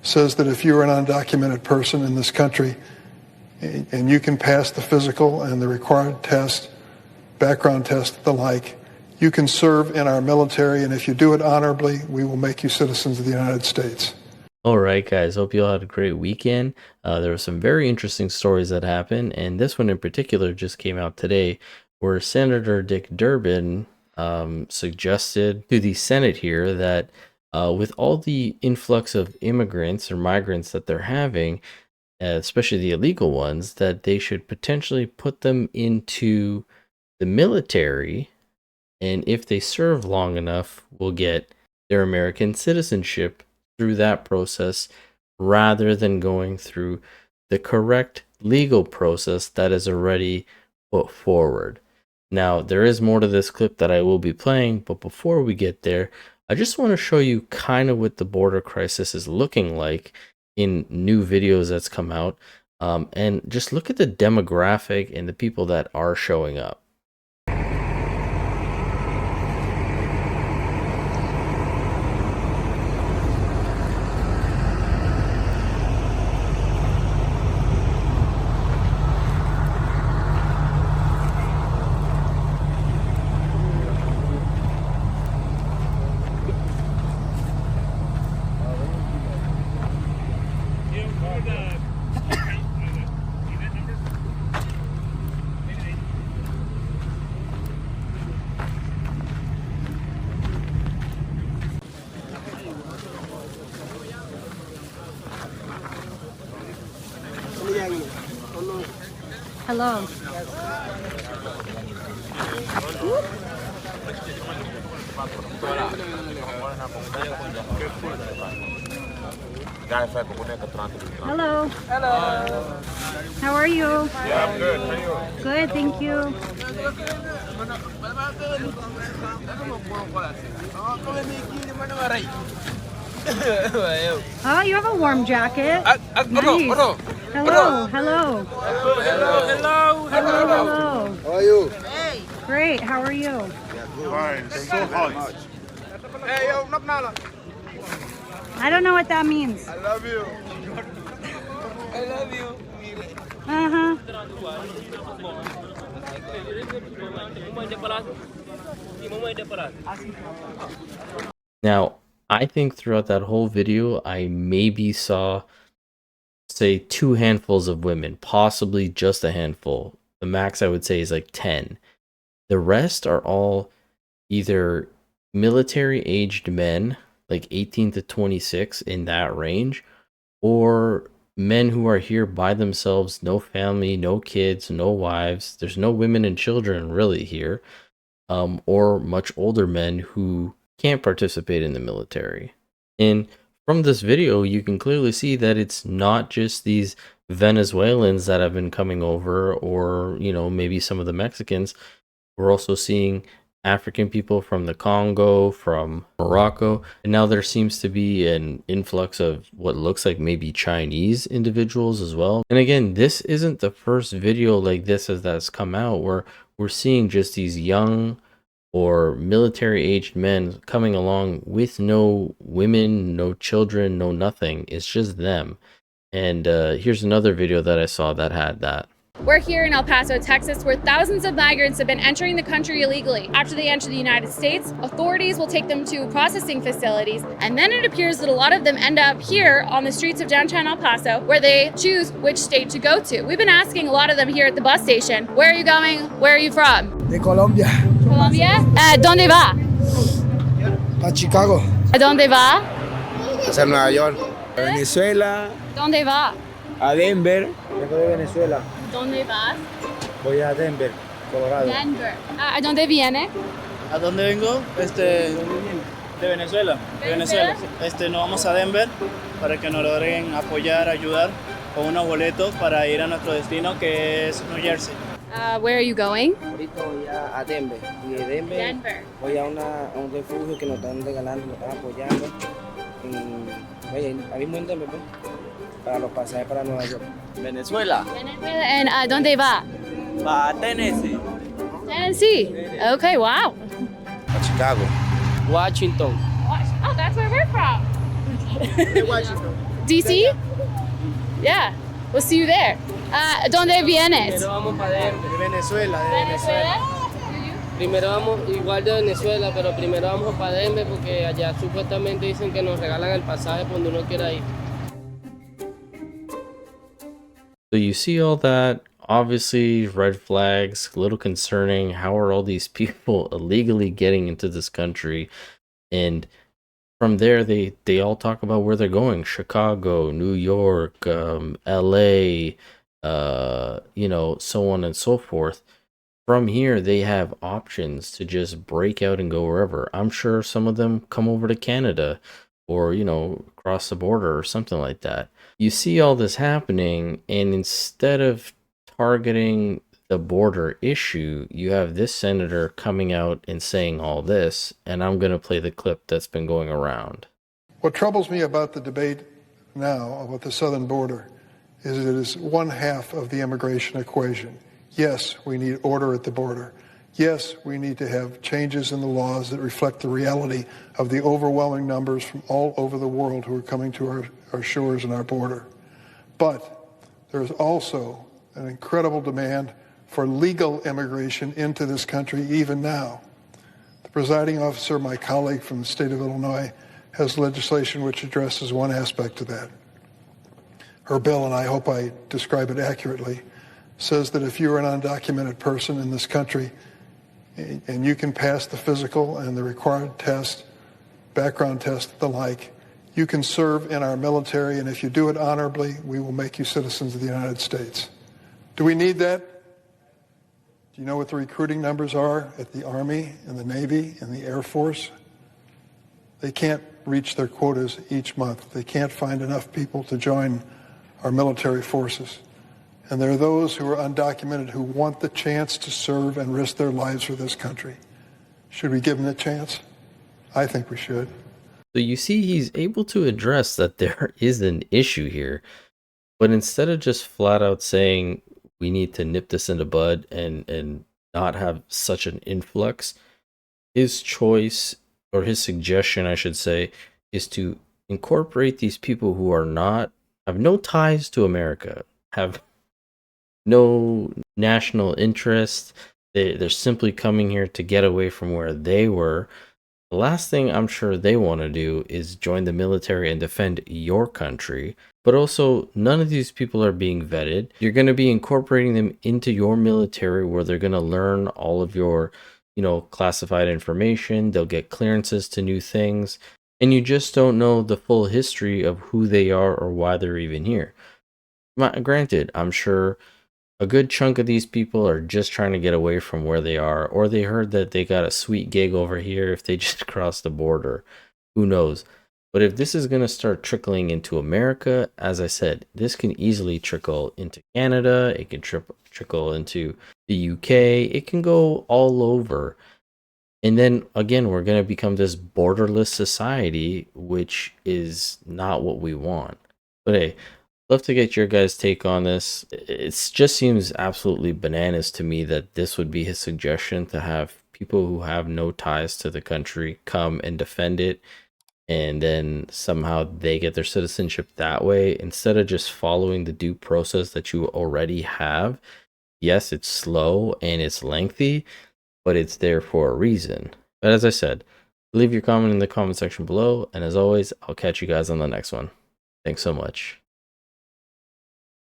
says that if you're an undocumented person in this country and you can pass the physical and the required test, background test, the like, you can serve in our military, and if you do it honorably, we will make you citizens of the United States. All right, guys, hope you all had a great weekend. There were some very interesting stories that happened, and this one in particular just came out today, where Senator Dick Durbin suggested to the Senate here that with all the influx of immigrants or migrants that they're having, especially the illegal ones, that they should potentially put them into the military, and if they serve long enough, will get their American citizenship through that process rather than going through the correct legal process that is already put forward. Now, there is more to this clip that I will be playing, but before we get there, I just want to show you kind of what the border crisis is looking like in new videos that's come out, and just look at the demographic and the people that are showing up. Hello. Hello. Hello. How are you? Yeah, I'm good. How are you? Good, thank you. Oh, you have a warm jacket. Nice. Hello. Hello. Hello, hello. Hello. How are you? Great. How are you? Fine. So hot. Hey, yo, Nala. I don't know what that means. I love you. I love you. Uh-huh. Now, I think throughout that whole video, I maybe saw, say, 2 handfuls of women, possibly just a handful. The max I would say is like 10. The rest are all either military-aged men, like 18 to 26 in that range, or men who are here by themselves, no family, no kids, no wives. There's no women and children really here, or much older men who can't participate in the military. And from this video, you can clearly see that it's not just these Venezuelans that have been coming over, or, you know, maybe some of the Mexicans. We're also seeing African people from the Congo, from Morocco, and now there seems to be an influx of what looks like maybe Chinese individuals as well. And again, this isn't the first video like this that's come out where we're seeing just these young or military-aged men coming along with no women, no children, no nothing. It's just them. And here's another video that I saw that had that. We're here in El Paso, Texas, where thousands of migrants have been entering the country illegally. After they enter the United States, authorities will take them to processing facilities, and then it appears that a lot of them end up here on the streets of downtown El Paso, where they choose which state to go to. We've been asking a lot of them here at the bus station, where are you going? Where are you from? De Colombia. Colombia? ¿Dónde va? A Chicago. ¿A dónde va? A Nueva York. A Venezuela. ¿Dónde va? A Denver. Vengo de Venezuela. ¿Dónde vas? Voy a Denver, Colorado. Denver. ¿A dónde viene? ¿A dónde vengo? De Venezuela. De Venezuela. Nos vamos a Denver para que nos logren apoyar, ayudar con unos boletos para ir a nuestro destino, que es New Jersey. Where are you going? Ahorita voy a Denver. Y de Denver voy a un refugio que nos están regalando, nos están apoyando. Ahí mismo en Denver, pues, para los pasajes para Nueva York. Venezuela. Venezuela. And ¿dónde va? Va a Tennessee. Tennessee. Okay, wow. A Chicago. Washington. Oh, that's where we're from. De Washington. DC? Yeah, we'll see you there. ¿Dónde vienes? Vamos para Denver. De Venezuela, de Venezuela. Primero vamos, igual de Venezuela, pero primero vamos para Denver porque allá supuestamente dicen que nos regalan el pasaje cuando uno quiera ir. So you see all that, obviously red flags, a little concerning. How are all these people illegally getting into this country? And from there, they all talk about where they're going: Chicago, New York, LA, you know, so on and so forth. From here, they have options to just break out and go wherever. I'm sure some of them come over to Canada or, you know, cross the border or something like that. You see all this happening, and instead of targeting the border issue, you have this senator coming out and saying all this, and I'm going to play the clip that's been going around. What troubles me about the debate now about the southern border is it is one half of the immigration equation. Yes, we need order at the border. Yes, we need to have changes in the laws that reflect the reality of the overwhelming numbers from all over the world who are coming to our shores and our border. But there is also an incredible demand for legal immigration into this country even now. The presiding officer, my colleague from the state of Illinois, has legislation which addresses one aspect of that. Her bill, and I hope I describe it accurately, says that if you're an undocumented person in this country and you can pass the physical and the required test, background test, the like, you can serve in our military, and if you do it honorably, we will make you citizens of the United States. Do we need that? Do you know what the recruiting numbers are at the Army and the Navy and the Air Force? They can't reach their quotas each month. They can't find enough people to join our military forces. And there are those who are undocumented who want the chance to serve and risk their lives for this country. Should we give them the chance? I think we should. So you see, he's able to address that there is an issue here, but instead of just flat out saying we need to nip this in the bud and not have such an influx, his choice, or his suggestion, I should say, is to incorporate these people who have no ties to America, have no national interest. They're simply coming here to get away from where they were. The last thing I'm sure they want to do is join the military and defend your country. But also, none of these people are being vetted. You're going to be incorporating them into your military where they're going to learn all of your, you know, classified information. They'll get clearances to new things. And you just don't know the full history of who they are or why they're even here. Granted, I'm sure a good chunk of these people are just trying to get away from where they are, or they heard that they got a sweet gig over here if they just cross the border. Who knows? But if this is going to start trickling into America, as I said, this can easily trickle into Canada. It can trickle into the UK. It can go all over. And then again, we're going to become this borderless society, which is not what we want. But hey, love to get your guys' take on this. It just seems absolutely bananas to me that this would be his suggestion, to have people who have no ties to the country come and defend it, and then somehow they get their citizenship that way instead of just following the due process that you already have. Yes, it's slow and it's lengthy, but it's there for a reason. But as I said, leave your comment in the comment section below, and as always, I'll catch you guys on the next one. Thanks so much.